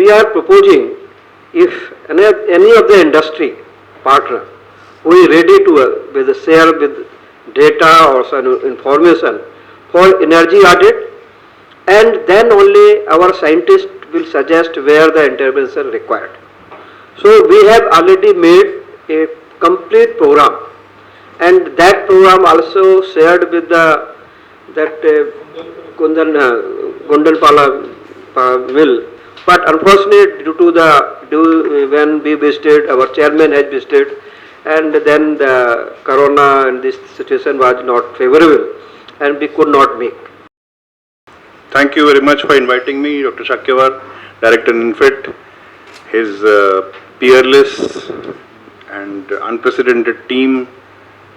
we are proposing, if any of the industry partner who is ready to with share with data or some information for energy audit, and then only our scientists will suggest where the intervention required. So we have already made a complete program, and that program also shared with the Gundalpala mill. But unfortunately, due to when we visited, our chairman has visited, and then the corona and this situation was not favorable, and we could not make. Thank you very much for inviting me, Dr. Shakyawar, Director NINFET, his peerless and unprecedented team,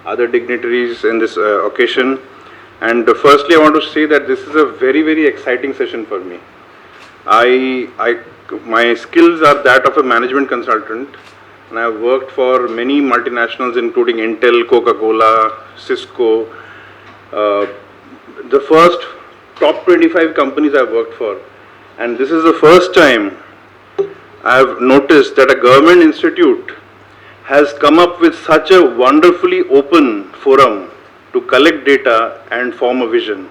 other dignitaries in this occasion. And firstly, I want to say that this is a very, very exciting session for me. My skills are that of a management consultant, and I have worked for many multinationals including Intel, Coca-Cola, Cisco. The first top 25 companies I've worked for, and this is the first time I've noticed that a government institute has come up with such a wonderfully open forum to collect data and form a vision.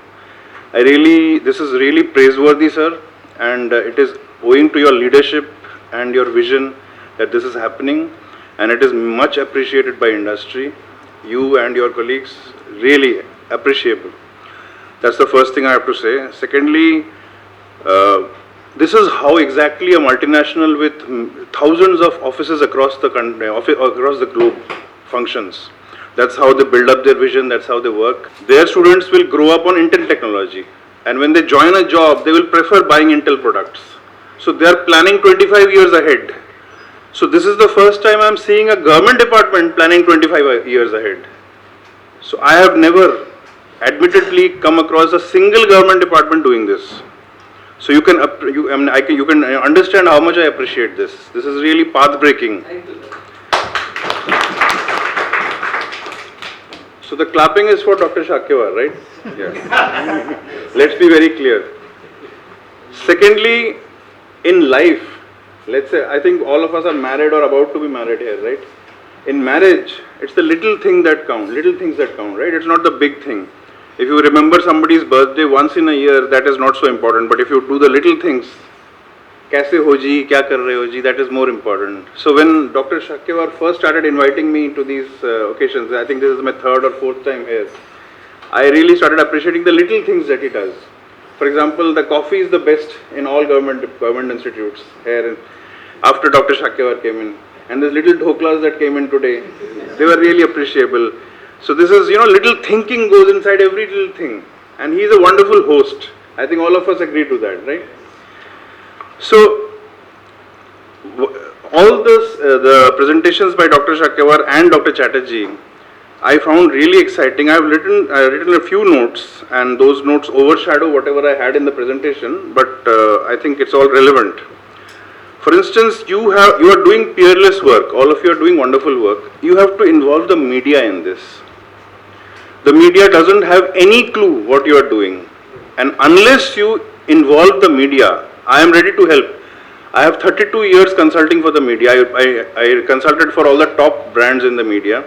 This is really praiseworthy, sir, and it is owing to your leadership and your vision that this is happening, and it is much appreciated by industry. You and your colleagues, really appreciable. That's the first thing I have to say. Secondly, this is how exactly a multinational with thousands of offices across the country, across the globe functions. That's how they build up their vision, that's how they work. Their students will grow up on Intel technology, and when they join a job, they will prefer buying Intel products. So they are planning 25 years ahead. So this is the first time I am seeing a government department planning 25 years ahead. So I have never admittedly come across a single government department doing this. So you can understand how much I appreciate this. This is really path breaking. So the clapping is for Dr. Shakyawar, right? Yes. Let's be very clear. Secondly, in life, let's say, I think all of us are married or about to be married here, right? In marriage, it's the little things that count, right? It's not the big thing. If you remember somebody's birthday once in a year, that is not so important. But if you do the little things, kaise ho ji, kya kar rahe ho ji, that is more important. So when Dr. Shakyawar first started inviting me to these occasions, I think this is my third or fourth time here, I really started appreciating the little things that he does. For example, the coffee is the best in all government institutes here. After Dr. Shakyawar came in, and these little dhoklas that came in today, they were really appreciable. So this is, little thinking goes inside every little thing, and he is a wonderful host. I think all of us agree to that, right? So all this, the presentations by Dr. Shakyawar and Dr. Chatterjee, I found really exciting. I've written a few notes, and those notes overshadow whatever I had in the presentation, but I think it's all relevant. For instance, you are doing peerless work. All of you are doing wonderful work. You have to involve the media in this. The media doesn't have any clue what you are doing, and unless you involve the media, I am ready to help. I have 32 years consulting for the media. I consulted for all the top brands in the media.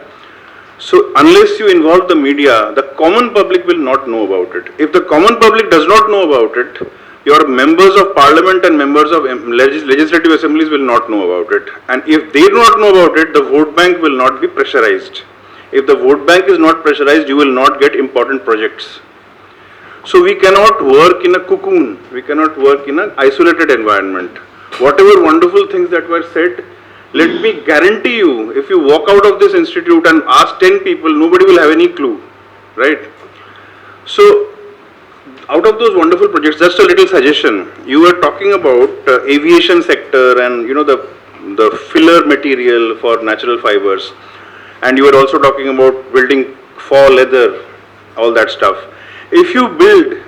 So unless you involve the media, the common public will not know about it. If the common public does not know about it, your members of parliament and members of legislative assemblies will not know about it. And if they do not know about it, the vote bank will not be pressurized. If the vote bank is not pressurized, you will not get important projects. So we cannot work in a cocoon. We cannot work in an isolated environment. Whatever wonderful things that were said, let me guarantee you, if you walk out of this institute and ask 10 people, nobody will have any clue, right? So, out of those wonderful projects, just a little suggestion. You were talking about aviation sector and the filler material for natural fibers, and you were also talking about building for leather, all that stuff. If you build,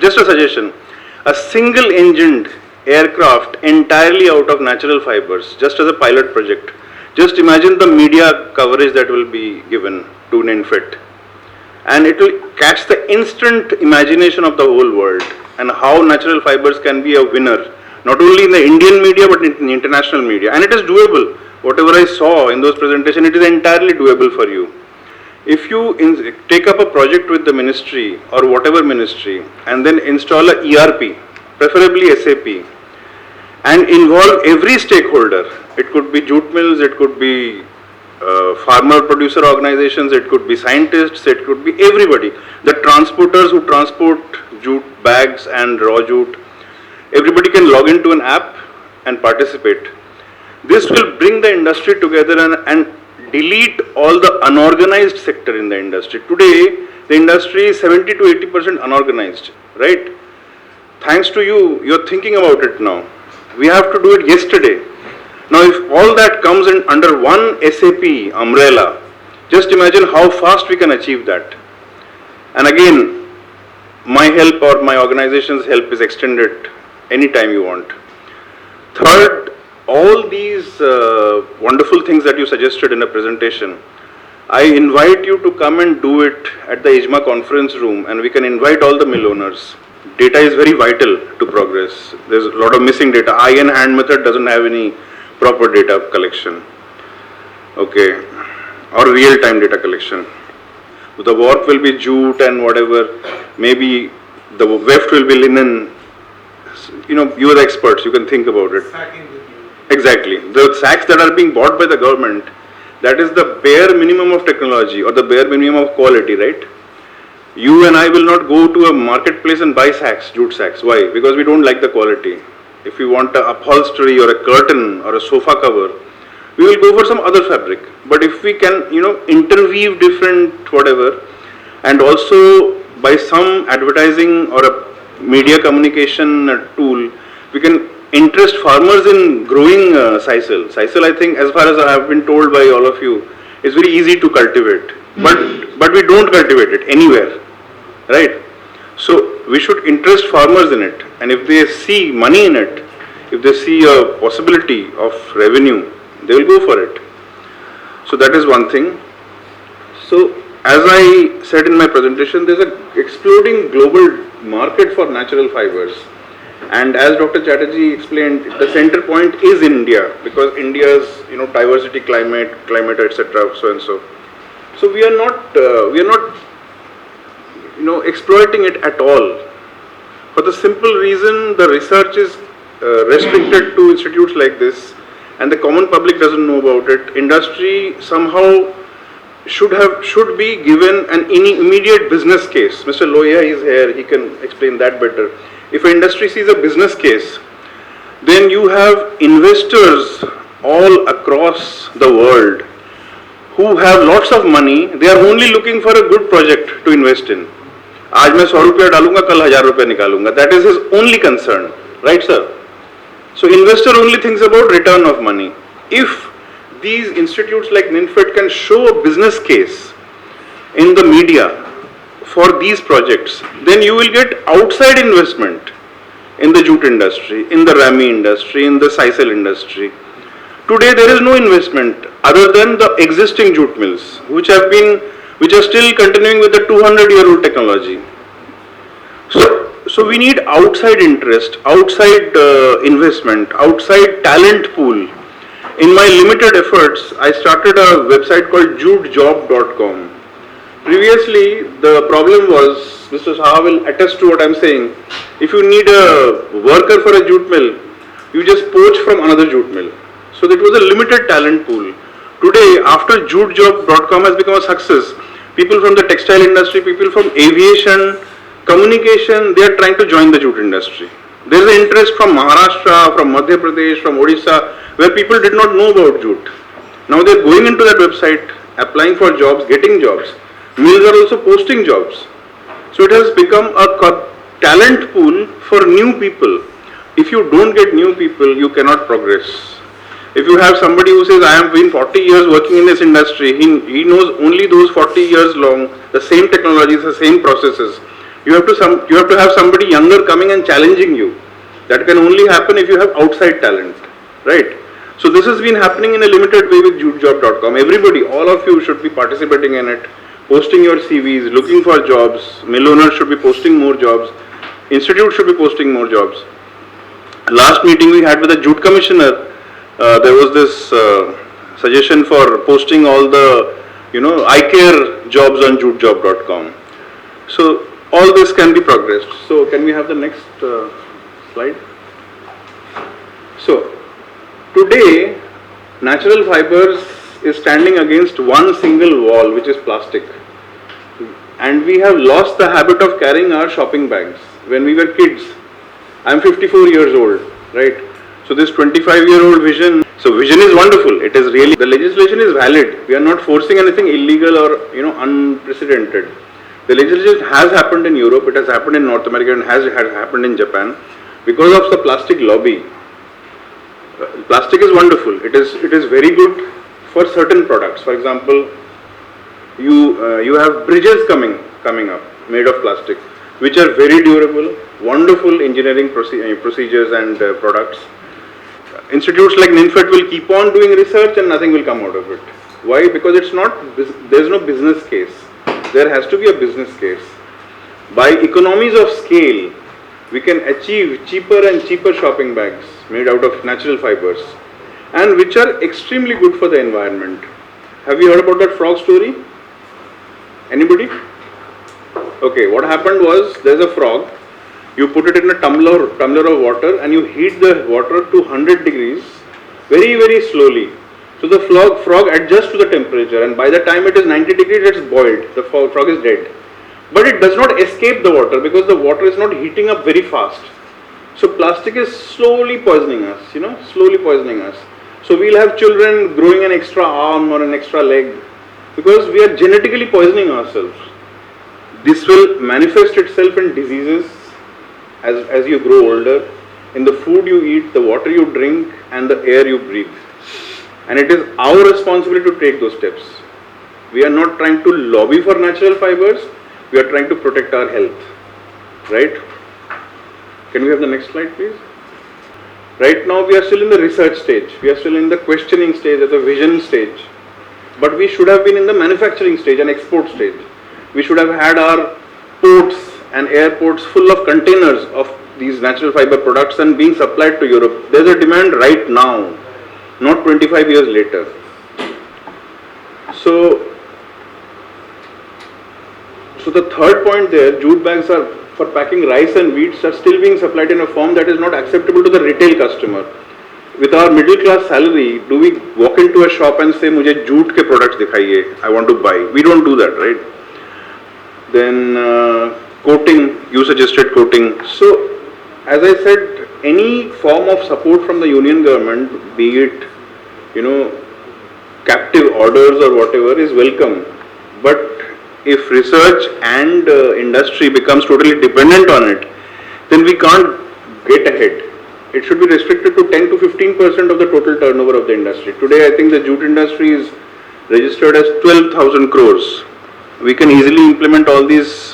just a suggestion, a single engined aircraft entirely out of natural fibers, just as a pilot project, just imagine the media coverage that will be given to NINFET, and it will catch the instant imagination of the whole world and how natural fibers can be a winner, not only in the Indian media but in the international media, and it is doable. Whatever I saw in those presentations, it is entirely doable for you. If you take up a project with the ministry or whatever ministry and then install a ERP, preferably SAP, and involve every stakeholder, it could be jute mills, it could be farmer producer organizations, it could be scientists, it could be everybody, the transporters who transport jute bags and raw jute, everybody can log into an app and participate. This will bring the industry together and delete all the unorganized sector in the industry. Today, the industry is 70 to 80% unorganized, right? Thanks to you, you're thinking about it now. We have to do it yesterday. Now, if all that comes in under one SAP umbrella, just imagine how fast we can achieve that. And again, my help or my organization's help is extended anytime you want. Third, all these wonderful things that you suggested in a presentation, I invite you to come and do it at the IJMA conference room, and we can invite all the mill owners. Data is very vital to progress. There's a lot of missing data. Eye and hand method doesn't have any proper data collection, okay, or real-time data collection. The warp will be jute and whatever, maybe the weft will be linen. You know, you are the experts, you can think about it. Exactly. The sacks that are being bought by the government, that is the bare minimum of technology or the bare minimum of quality, right? You and I will not go to a marketplace and buy sacks, jute sacks. Why? Because we don't like the quality. If we want an upholstery or a curtain or a sofa cover, we will go for some other fabric. But if we can, you know, interweave different whatever, and also by some advertising or a media communication tool, we can interest farmers in growing sisal. Sisal, I think, as far as I have been told by all of you, is very easy to cultivate. But we don't cultivate it anywhere, right? So we should interest farmers in it, and if they see money in it, if they see a possibility of revenue, they will go for it. So that is one thing. So as I said in my presentation, there is an exploding global market for natural fibers. And as Dr. Chatterjee explained, the center point is India, because India's, you know, diversity, climate, etc., so and so. So we are not, you know, exploiting it at all. For the simple reason, the research is restricted to institutes like this, and the common public doesn't know about it. Industry somehow should be given an immediate business case. Mr. Loya is here; he can explain that better. If an industry sees a business case, then you have investors all across the world who have lots of money. They are only looking for a good project to invest in. आज मैं 100 रुपया डालूंगा, कल 1000 रुपया निकालूंगा. That is his only concern, right, sir? So investor only thinks about return of money. If these institutes like NINFET can show a business case in the media for these projects, then you will get outside investment in the jute industry, in the rami industry, in the sisal industry. Today there is no investment other than the existing jute mills, which are still continuing with the 200-year-old technology. So we need outside interest, outside investment, outside talent pool. In my limited efforts, I started a website called jutejob.com. Previously, the problem was, Mr. Saha will attest to what I am saying, if you need a worker for a jute mill, you just poach from another jute mill. So it was a limited talent pool. Today, after jutejob.com has become a success, people from the textile industry, people from aviation, communication, they are trying to join the jute industry. There is an interest from Maharashtra, from Madhya Pradesh, from Odisha, where people did not know about jute. Now they are going into that website, applying for jobs, getting jobs. Mills are also posting jobs. So it has become a talent pool for new people. If you don't get new people, you cannot progress. If you have somebody who says, I have been 40 years working in this industry, he knows only those 40 years long, the same technologies, the same processes. You have to have somebody younger coming and challenging you. That can only happen if you have outside talent, right? So this has been happening in a limited way with jutejob.com. Everybody, all of you should be participating in it, posting your CVs, looking for jobs. Mill owners should be posting more jobs. Institutes should be posting more jobs. last meeting we had with the jute commissioner, there was this suggestion for posting all the, ICAR jobs on jutejob.com. So all this can be progressed. So can we have the next slide? So today, Natural Fibres is standing against one single wall, which is plastic. And we have lost the habit of carrying our shopping bags. When we were kids, I'm 54 years old, right? So this 25-year-old vision, so vision is wonderful. It is really, the legislation is valid. We are not forcing anything illegal or, unprecedented. The legislation has happened in Europe, it has happened in North America, and has happened in Japan because of the plastic lobby. Plastic is wonderful. It is very good for certain products. For example, you have bridges coming up made of plastic, which are very durable, wonderful engineering procedures and products. Institutes like NINFET will keep on doing research and nothing will come out of it. Why? Because there's no business case. There has to be a business case. By economies of scale, we can achieve cheaper and cheaper shopping bags made out of natural fibers and which are extremely good for the environment. Have you heard about that frog story? Anybody? Okay, what happened was, there's a frog, you put it in a tumbler of water and you heat the water to 100 degrees very, very slowly. So the frog adjusts to the temperature, and by the time it is 90 degrees, it's boiled. The frog is dead. But it does not escape the water because the water is not heating up very fast. So plastic is slowly poisoning us, slowly poisoning us. So we'll have children growing an extra arm or an extra leg because we are genetically poisoning ourselves. This will manifest itself in diseases as you grow older, in the food you eat, the water you drink, and the air you breathe. And it is our responsibility to take those steps. We are not trying to lobby for natural fibers, we are trying to protect our health. Right? Can we have the next slide, please? Right now we are still in the research stage, we are still in the questioning stage, at the vision stage. But we should have been in the manufacturing stage and export stage. We should have had our ports and airports full of containers of these natural fiber products and being supplied to Europe. There is a demand right now, not 25 years later. So the third point there, jute bags are for packing rice and wheats are still being supplied in a form that is not acceptable to the retail customer. With our middle class salary, do we walk into a shop and say, "Mujhe jute ke products dikhaiye, I want to buy"? We don't do that, right? Then coating, you suggested coating. So as I said, any form of support from the union government, be it, captive orders or whatever, is welcome. But if research and industry becomes totally dependent on it, then we can't get ahead. It should be restricted to 10 to 15% of the total turnover of the industry. Today, I think the jute industry is registered as 12,000 crores. We can easily implement all these,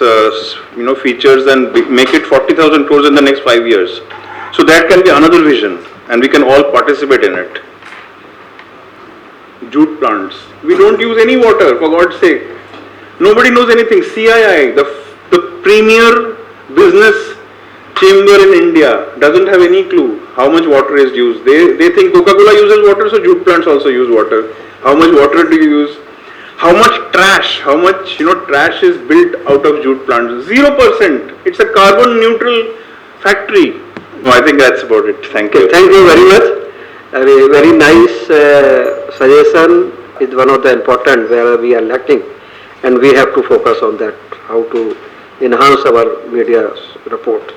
features and make it 40,000 crores in the next 5 years. So that can be another vision, and we can all participate in it. Jute plants. We don't use any water, for God's sake. Nobody knows anything. CII, the premier business chamber in India, doesn't have any clue how much water is used. They think Coca-Cola uses water, so jute plants also use water. How much water do you use? How much trash trash is built out of jute plants? 0%. It's a carbon neutral factory. No, I think that's about it. Thank you. Thank you very much. A very nice suggestion is one of the important where we are lacking, and we have to focus on that, how to enhance our media reports.